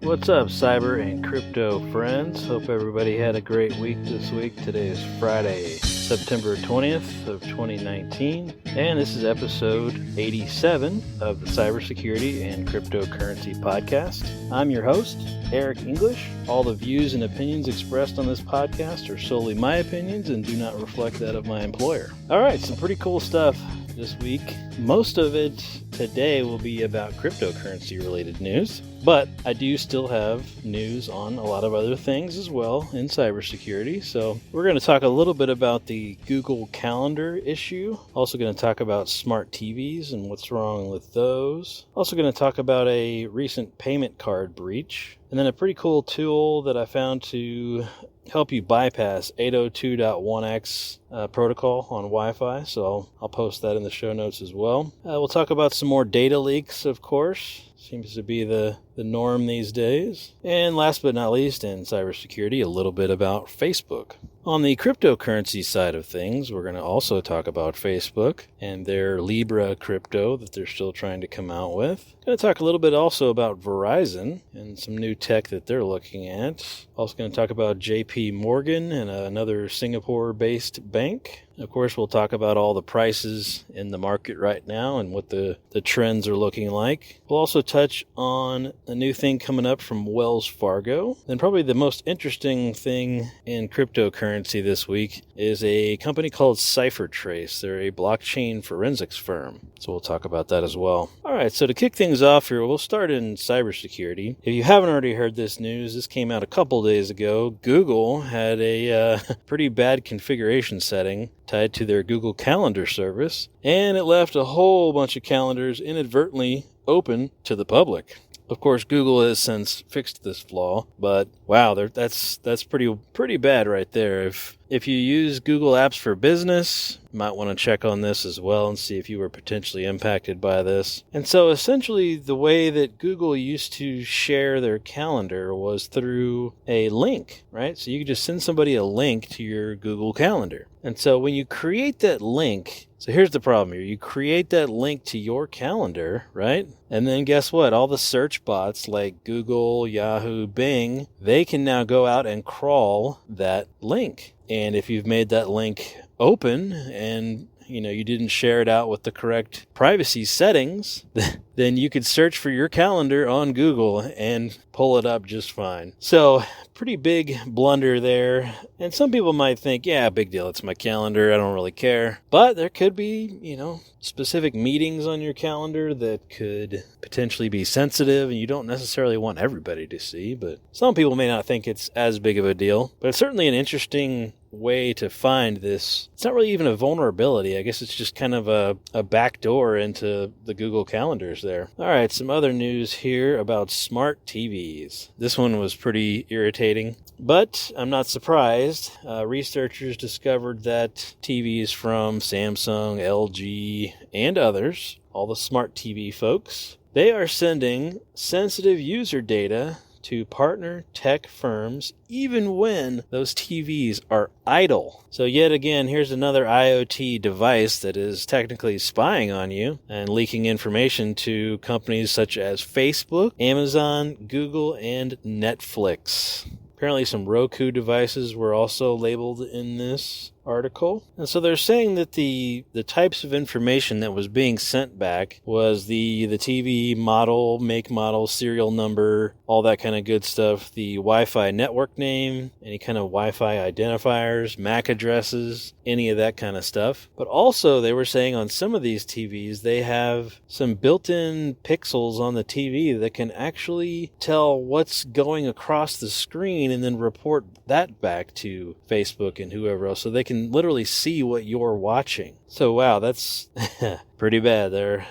What's up, cyber and crypto friends? Hope everybody had a great week this week. Today is Friday, September 20th of 2019, and this is episode 87 of the Cybersecurity and Cryptocurrency Podcast. I'm your host, Eric English. All the views and opinions expressed on this podcast are solely my opinions and do not reflect that of my employer. All right, some pretty cool stuff this week. Most of it today will be about cryptocurrency related news, but I do still have news on a lot of other things as well in cybersecurity. So we're going to talk a little bit about the Google Calendar issue. Also going to talk about smart TVs and what's wrong with those. Also going to talk about a recent payment card breach. And then a pretty cool tool that I found to help you bypass 802.1x protocol on Wi-Fi. So I'll post that in the show notes as well. We'll talk about some more data leaks, of course. Seems to be the norm these days. And last but not least, in cybersecurity, a little bit about Facebook. On the cryptocurrency side of things, we're going to also talk about Facebook and their Libra crypto that they're still trying to come out with. Going to talk a little bit also about Verizon and some new tech that they're looking at. Also going to talk about JP Morgan and another Singapore-based bank. Of course, we'll talk about all the prices in the market right now and what the trends are looking like. We'll also touch on a new thing coming up from Wells Fargo. And probably the most interesting thing in cryptocurrency this week is a company called CipherTrace. They're a blockchain forensics firm. So we'll talk about that as well. All right, so to kick things off here, we'll start in cybersecurity. If you haven't already heard this news, this came out a couple days ago. Google had a pretty bad configuration setting tied to their Google Calendar service, and it left a whole bunch of calendars inadvertently open to the public. Of course, Google has since fixed this flaw, but wow, that's pretty bad right there. If you use Google Apps for Business, you might want to check on this as well and see if you were potentially impacted by this. And so essentially the way that Google used to share their calendar was through a link, right? So you could just send somebody a link to your Google Calendar. And so when you create that link, so here's the problem here. You create that link to your calendar, right? And then guess what? All the search bots like Google, Yahoo, Bing, they can now go out and crawl that link. And if you've made that link open and you didn't share it out with the correct privacy settings, then you could search for your calendar on Google and pull it up just fine. So pretty big blunder there. And some people might think, yeah, big deal. It's my calendar. I don't really care. But there could be, specific meetings on your calendar that could potentially be sensitive and you don't necessarily want everybody to see. But some people may not think it's as big of a deal. But it's certainly an interesting way to find this. It's not really even a vulnerability. I guess it's just kind of a backdoor into the Google calendars there. All right, some other news here about smart TVs. This one was pretty irritating, but I'm not surprised. Researchers discovered that TVs from Samsung, LG, and others, all the smart TV folks, they are sending sensitive user data to partner tech firms even when those TVs are idle. So yet again, here's another IoT device that is technically spying on you and leaking information to companies such as Facebook, Amazon, Google, and Netflix. Apparently some Roku devices were also labeled in this article. And so they're saying that the types of information that was being sent back was the TV model, make, model, serial number, all that kind of good stuff, the Wi-Fi network name, any kind of Wi-Fi identifiers, MAC addresses, any of that kind of stuff. But also they were saying on some of these TVs, they have some built-in pixels on the TV that can actually tell what's going across the screen and then report that back to Facebook and whoever else. So they can literally see what you're watching. So wow, that's pretty bad there.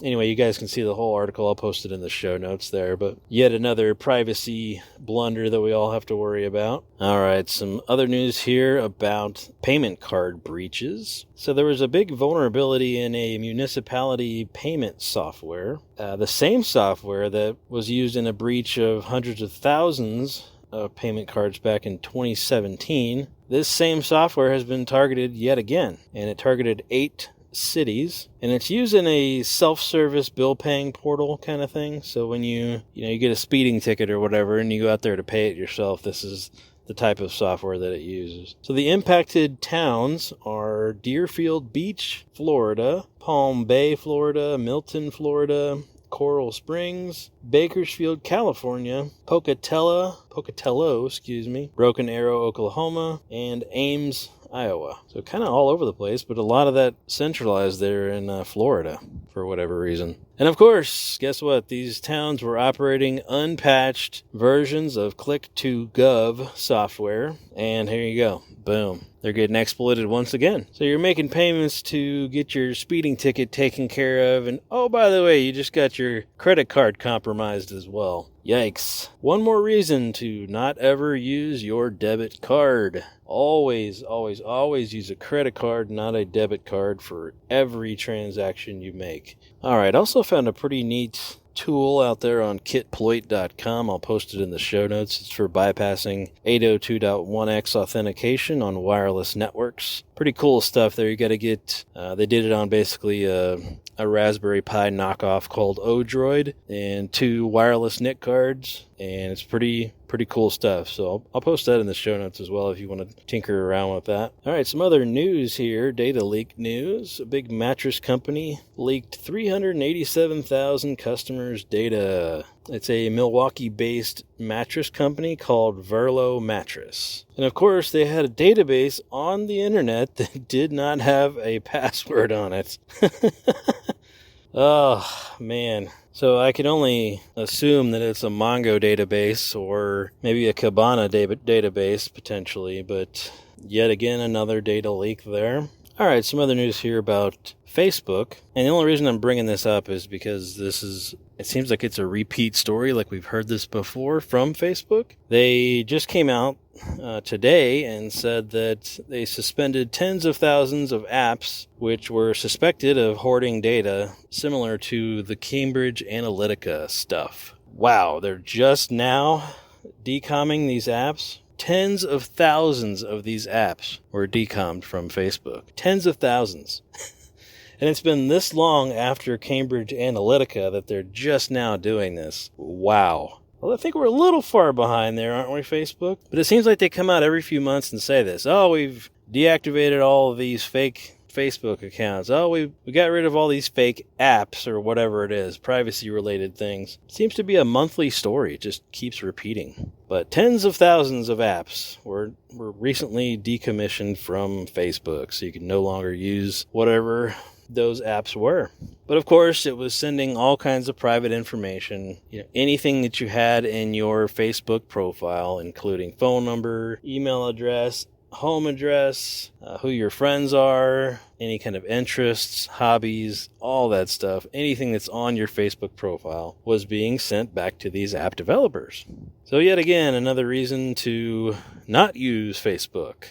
Anyway, you guys can see the whole article. I'll post it in the show notes there. But yet another privacy blunder that we all have to worry about. All right, some other news here about payment card breaches. So there was a big vulnerability in a municipality payment software. The same software that was used in a breach of hundreds of thousands of payment cards back in 2017. This same software has been targeted yet again, and it targeted 8 cities, and it's using a self-service bill-paying portal kind of thing. So when you get a speeding ticket or whatever, and you go out there to pay it yourself, this is the type of software that it uses. So the impacted towns are Deerfield Beach, Florida, Palm Bay, Florida, Milton, Florida, Coral Springs, Bakersfield, California, Pocatello, Broken Arrow, Oklahoma, and Ames, Iowa. So kind of all over the place, but a lot of that centralized there in Florida for whatever reason. And of course, guess what? These towns were operating unpatched versions of Click2Gov software, and here you go. Boom. They're getting exploited once again. So you're making payments to get your speeding ticket taken care of, and oh, by the way, you just got your credit card compromised as well. Yikes. One more reason to not ever use your debit card. Always, always, always use a credit card, not a debit card for every transaction you make. Alright, also found a pretty neat tool out there on kitploit.com. I'll post it in the show notes. It's for bypassing 802.1x authentication on wireless networks. Pretty cool stuff there. You got to get, they did it on basically a Raspberry Pi knockoff called Odroid and 2 wireless NIC cards, and it's pretty cool stuff. So I'll post that in the show notes as well if you want to tinker around with that. All right, some other news here, data leak news. A big mattress company leaked 387,000 customers' data. It's a Milwaukee-based mattress company called Verlo Mattress. And of course, they had a database on the internet that did not have a password on it. Oh, man. So I can only assume that it's a Mongo database or maybe a Kibana database potentially, but yet again, another data leak there. All right, some other news here about Facebook. And the only reason I'm bringing this up is because it seems like it's a repeat story, like we've heard this before from Facebook. They just came out today and said that they suspended tens of thousands of apps which were suspected of hoarding data similar to the Cambridge Analytica stuff. Wow, they're just now decomming these apps? Tens of thousands of these apps were decommed from Facebook. Tens of thousands. And it's been this long after Cambridge Analytica that they're just now doing this. Wow. Well, I think we're a little far behind there, aren't we, Facebook? But it seems like they come out every few months and say this. Oh, we've deactivated all of these fake Facebook accounts. Oh, we got rid of all these fake apps or whatever it is, privacy-related things. It seems to be a monthly story. It just keeps repeating. But tens of thousands of apps were recently decommissioned from Facebook, so you can no longer use whatever those apps were. But of course, it was sending all kinds of private information, anything that you had in your Facebook profile, including phone number, email address, home address, who your friends are, any kind of interests, hobbies, all that stuff. Anything that's on your Facebook profile was being sent back to these app developers. So yet again, another reason to not use Facebook.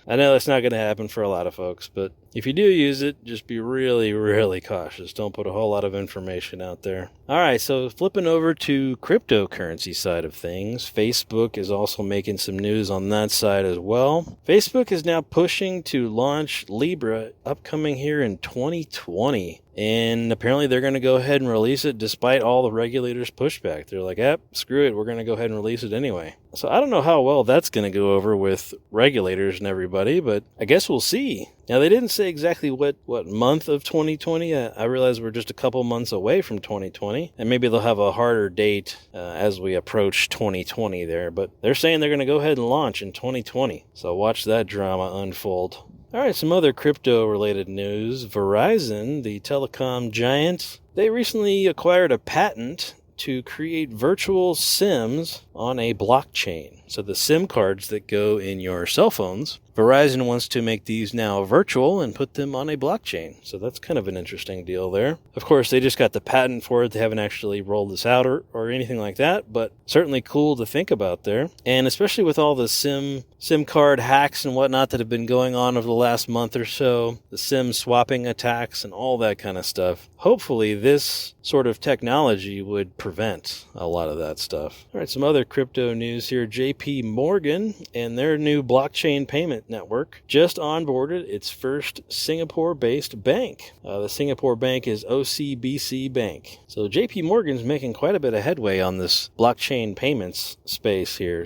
I know that's not going to happen for a lot of folks, but if you do use it, just be really, really cautious. Don't put a whole lot of information out there. All right, so flipping over to cryptocurrency side of things, Facebook is also making some news on that side as well. Facebook is now pushing to launch Libra upcoming here in 2020. And apparently they're going to go ahead and release it despite all the regulators' pushback. They're like, screw it, we're going to go ahead and release it anyway. So I don't know how well that's going to go over with regulators and everybody, but I guess we'll see. Now, they didn't say exactly what month of 2020. I realize we're just a couple months away from 2020, and maybe they'll have a harder date as we approach 2020 there. But they're saying they're going to go ahead and launch in 2020. So watch that drama unfold. All right, some other crypto-related news. Verizon, the telecom giant, they recently acquired a patent to create virtual SIMs on a blockchain. So the SIM cards that go in your cell phones, Verizon wants to make these now virtual and put them on a blockchain. So that's kind of an interesting deal there. Of course, they just got the patent for it. They haven't actually rolled this out or anything like that, but certainly cool to think about there. And especially with all the SIM card hacks and whatnot that have been going on over the last month or so, the SIM swapping attacks and all that kind of stuff. Hopefully this sort of technology would prevent a lot of that stuff. All right, some other crypto news here. JP Morgan and their new blockchain payment payment network just onboarded its first Singapore-based bank. The Singapore bank is OCBC Bank. So JP Morgan's making quite a bit of headway on this blockchain payments space here.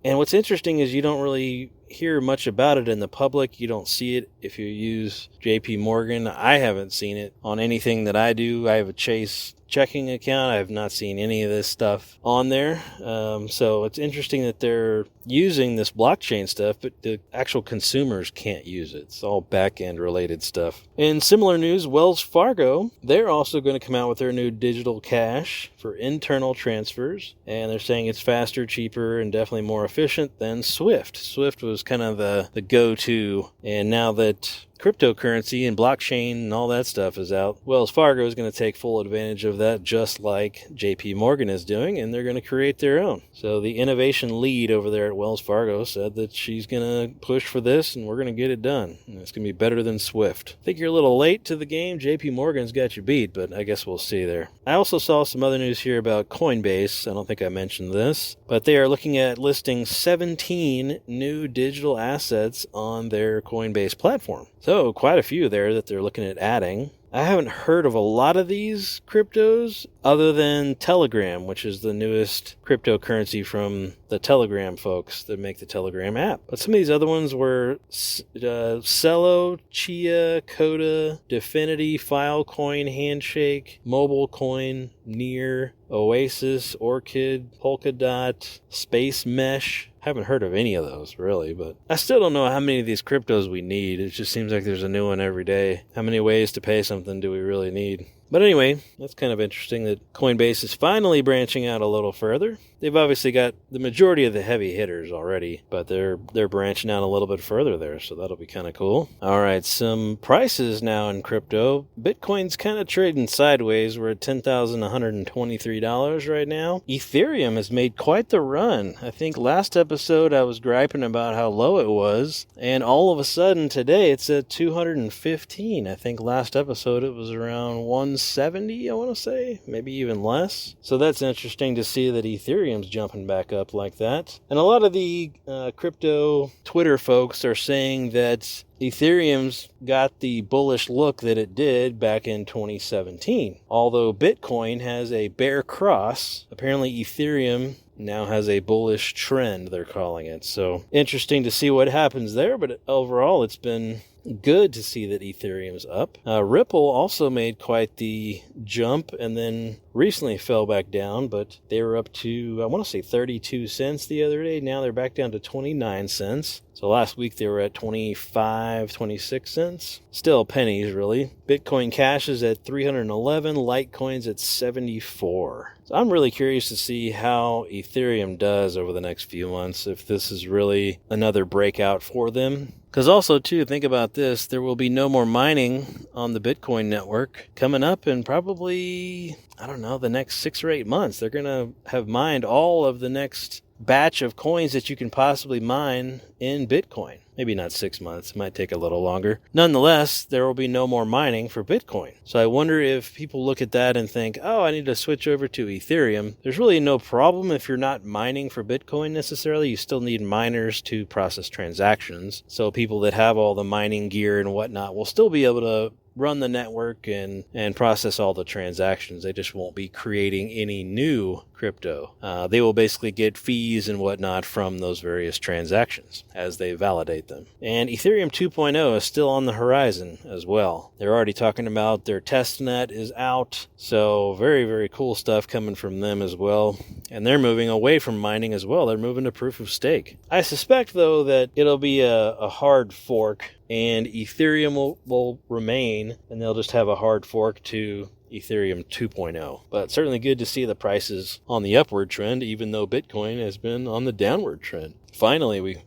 And what's interesting is you don't really hear much about it in the public. You don't see it if you use JP Morgan. I haven't seen it on anything that I do. I have a Chase checking account. I have not seen any of this stuff on there. So it's interesting that they're using this blockchain stuff, but the actual consumers can't use it. It's all back-end related stuff. In similar news, Wells Fargo, they're also going to come out with their new digital cash for internal transfers, and they're saying it's faster, cheaper, and definitely more efficient than Swift. Swift was kind of the go-to, and now that cryptocurrency and blockchain and all that stuff is out, Wells Fargo is going to take full advantage of that, just like JP Morgan is doing, and they're going to create their own. So the innovation lead over there at Wells Fargo said that she's going to push for this, and we're going to get it done. And it's going to be better than Swift. I think you're a little late to the game. JP Morgan's got you beat, but I guess we'll see there. I also saw some other news here about Coinbase. I don't think I mentioned this, but they are looking at listing 17 new digital assets on their Coinbase platform. So quite a few there that they're looking at adding. I haven't heard of a lot of these cryptos other than Telegram, which is the newest cryptocurrency from the Telegram folks that make the Telegram app. But some of these other ones were Celo, Chia, Coda, Definity, Filecoin, Handshake, Mobilecoin, Near, Oasis, Orchid, Polkadot, Space Mesh. Haven't heard of any of those, really, but I still don't know how many of these cryptos we need. It just seems like there's a new one every day. How many ways to pay something do we really need? But anyway, that's kind of interesting that Coinbase is finally branching out a little further. They've obviously got the majority of the heavy hitters already, but they're branching out a little bit further there, so that'll be kind of cool. All right, some prices now in crypto. Bitcoin's kind of trading sideways. We're at $10,123 right now. Ethereum has made quite the run. I think last episode I was griping about how low it was, and all of a sudden today it's at 215. I think last episode it was around 170, I want to say, maybe even less. So that's interesting to see that Ethereum's jumping back up like that. And a lot of the crypto Twitter folks are saying that Ethereum's got the bullish look that it did back in 2017. Although Bitcoin has a bear cross, apparently Ethereum now has a bullish trend, they're calling it. So interesting to see what happens there, but overall it's been good to see that Ethereum's up. Ripple also made quite the jump and then recently fell back down, but they were up to, I want to say 32 cents the other day. Now they're back down to 29 cents. So last week they were at 25, 26 cents. Still pennies, really. Bitcoin Cash is at 311, Litecoin's at 74. So I'm really curious to see how Ethereum does over the next few months, if this is really another breakout for them. Because also, too, think about this, there will be no more mining on the Bitcoin network coming up in probably, I don't know, the next 6 or 8 months. They're going to have mined all of the next batch of coins that you can possibly mine in Bitcoin. Maybe not 6 months. It might take a little longer. Nonetheless, there will be no more mining for Bitcoin. So I wonder if people look at that and think, oh, I need to switch over to Ethereum. There's really no problem if you're not mining for Bitcoin necessarily. You still need miners to process transactions. So people that have all the mining gear and whatnot will still be able to run the network and process all the transactions. They just won't be creating any new crypto. They will basically get fees and whatnot from those various transactions as they validate them. And Ethereum 2.0 is still on the horizon as well. They're already talking about their testnet is out. So very, very cool stuff coming from them as well. And they're moving away from mining as well. They're moving to proof of stake. I suspect, though, that it'll be a hard fork and Ethereum will remain, and they'll just have a hard fork to Ethereum 2.0. But certainly good to see the prices on the upward trend, even though Bitcoin has been on the downward trend. Finally, we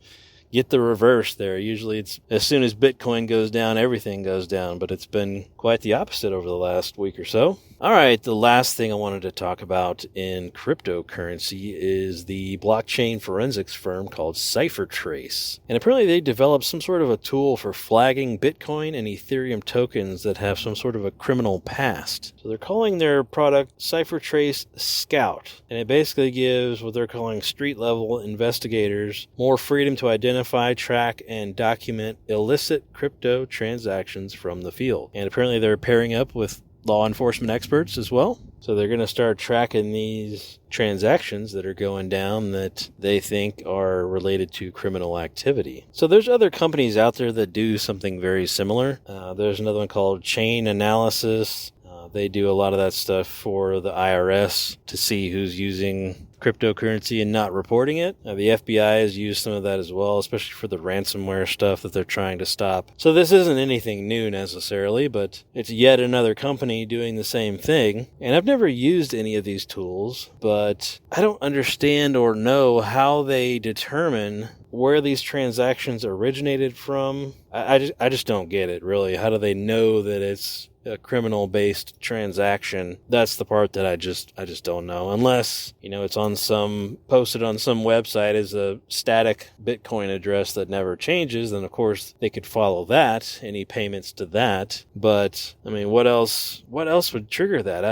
get the reverse there. Usually it's as soon as Bitcoin goes down, everything goes down, but it's been quite the opposite over the last week or so. All right, the last thing I wanted to talk about in cryptocurrency is the blockchain forensics firm called CipherTrace. And apparently they developed some sort of a tool for flagging Bitcoin and Ethereum tokens that have some sort of a criminal past. So they're calling their product CipherTrace Scout. And it basically gives what they're calling street-level investigators more freedom to identify, track, and document illicit crypto transactions from the field. And apparently they're pairing up with law enforcement experts as well. So they're going to start tracking these transactions that are going down that they think are related to criminal activity. So there's other companies out there that do something very similar. There's another one called Chain Analysis. They do a lot of that stuff for the IRS to see who's using cryptocurrency and not reporting it. The FBI has used some of that as well, especially for the ransomware stuff that they're trying to stop. So this isn't anything new necessarily, but it's yet another company doing the same thing. And I've never used any of these tools, but I don't understand or know how they determine where these transactions originated from. I just don't get it, really. How do they know that it's a criminal-based transaction? That's the part that I just don't know. Unless, it's posted on some website as a static Bitcoin address that never changes, then of course they could follow that, any payments to that. But what else would trigger that?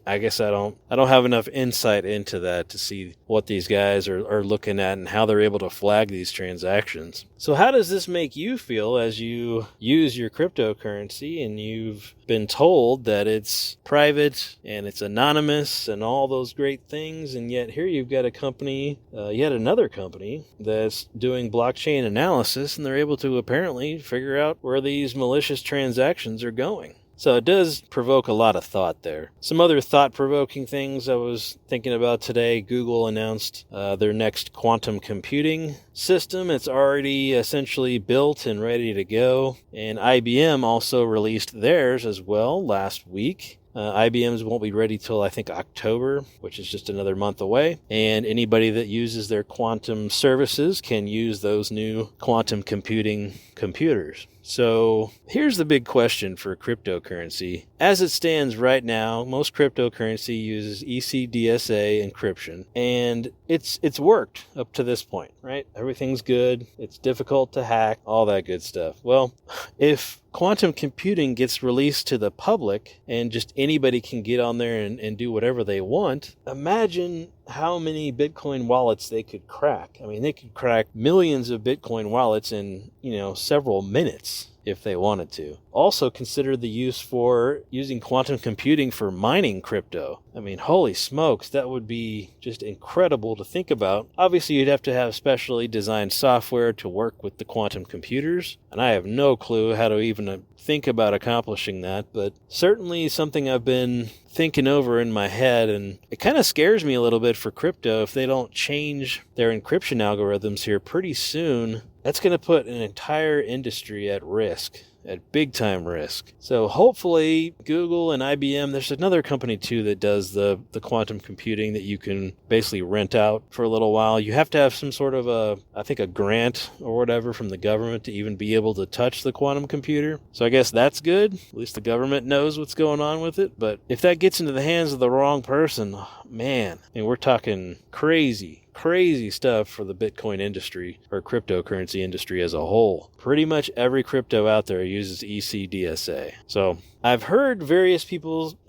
I guess I don't have enough insight into that to see what these guys are looking at and how they're able to flag these transactions. So how does this make you feel as you use your cryptocurrency and you've been told that it's private and it's anonymous and all those great things, and yet here you've got a company, yet another company, that's doing blockchain analysis, and they're able to apparently figure out where these malicious transactions are going. So it does provoke a lot of thought there. Some other thought-provoking things I was thinking about today. Google announced their next quantum computing system. It's already essentially built and ready to go. And IBM also released theirs as well last week. IBM's won't be ready till I think October, which is just another month away. And anybody that uses their quantum services can use those new quantum computing computers. So here's the big question for cryptocurrency. As it stands right now, most cryptocurrency uses ECDSA encryption, and it's worked up to this point, right? Everything's good. It's difficult to hack, all that good stuff. Well, if quantum computing gets released to the public and just anybody can get on there and do whatever they want, imagine how many Bitcoin wallets they could crack. They could crack millions of Bitcoin wallets in, several minutes if they wanted to. Also consider the use for using quantum computing for mining crypto. Holy smokes, that would be just incredible to think about. Obviously, you'd have to have specially designed software to work with the quantum computers, and I have no clue how to even think about accomplishing that, but certainly something I've been thinking over in my head, and it kind of scares me a little bit for crypto. If they don't change their encryption algorithms here pretty soon, that's going to put an entire industry at risk, at big time risk. So hopefully Google and IBM, there's another company too that does the quantum computing that you can basically rent out for a little while. You have to have some sort of a grant or whatever from the government to even be able to touch the quantum computer. So I guess that's good. At least the government knows what's going on with it. But if that gets into the hands of the wrong person, man, we're talking crazy stuff for the Bitcoin industry or cryptocurrency industry as a whole. Pretty much every crypto out there uses ECDSA. So I've heard various people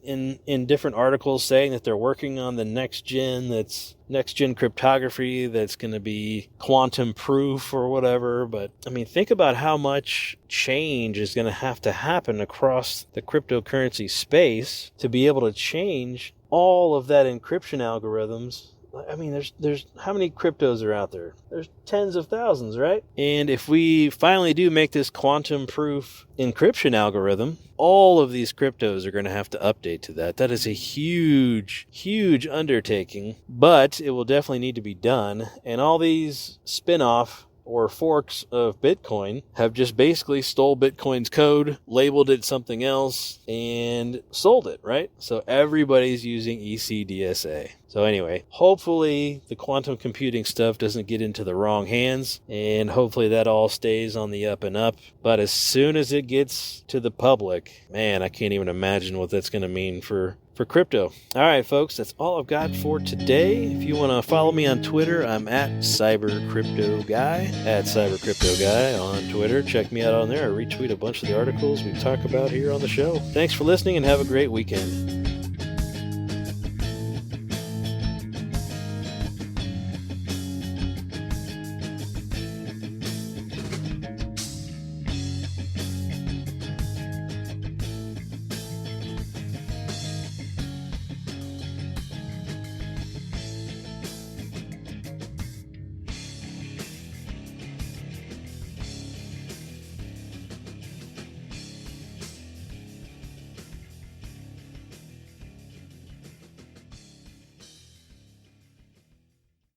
in different articles saying that they're working on the next gen cryptography that's going to be quantum proof or whatever. But think about how much change is going to happen across the cryptocurrency space to be able to change all of that encryption algorithms. There's how many cryptos are out there? There's tens of thousands, right? And if we finally do make this quantum proof encryption algorithm, all of these cryptos are going to have to update to that. That is a huge, huge undertaking, but it will definitely need to be done. And all these spin-off or forks of Bitcoin have just basically stole Bitcoin's code, labeled it something else, and sold it, right? So everybody's using ECDSA. So anyway, hopefully the quantum computing stuff doesn't get into the wrong hands, and hopefully that all stays on the up and up. But as soon as it gets to the public, man, I can't even imagine what that's going to mean for crypto. All right, folks, that's all I've got for today. If you want to follow me on Twitter, I'm at CyberCryptoGuy, at CyberCryptoGuy on Twitter. Check me out on there. I retweet a bunch of the articles we talk about here on the show. Thanks for listening and have a great weekend.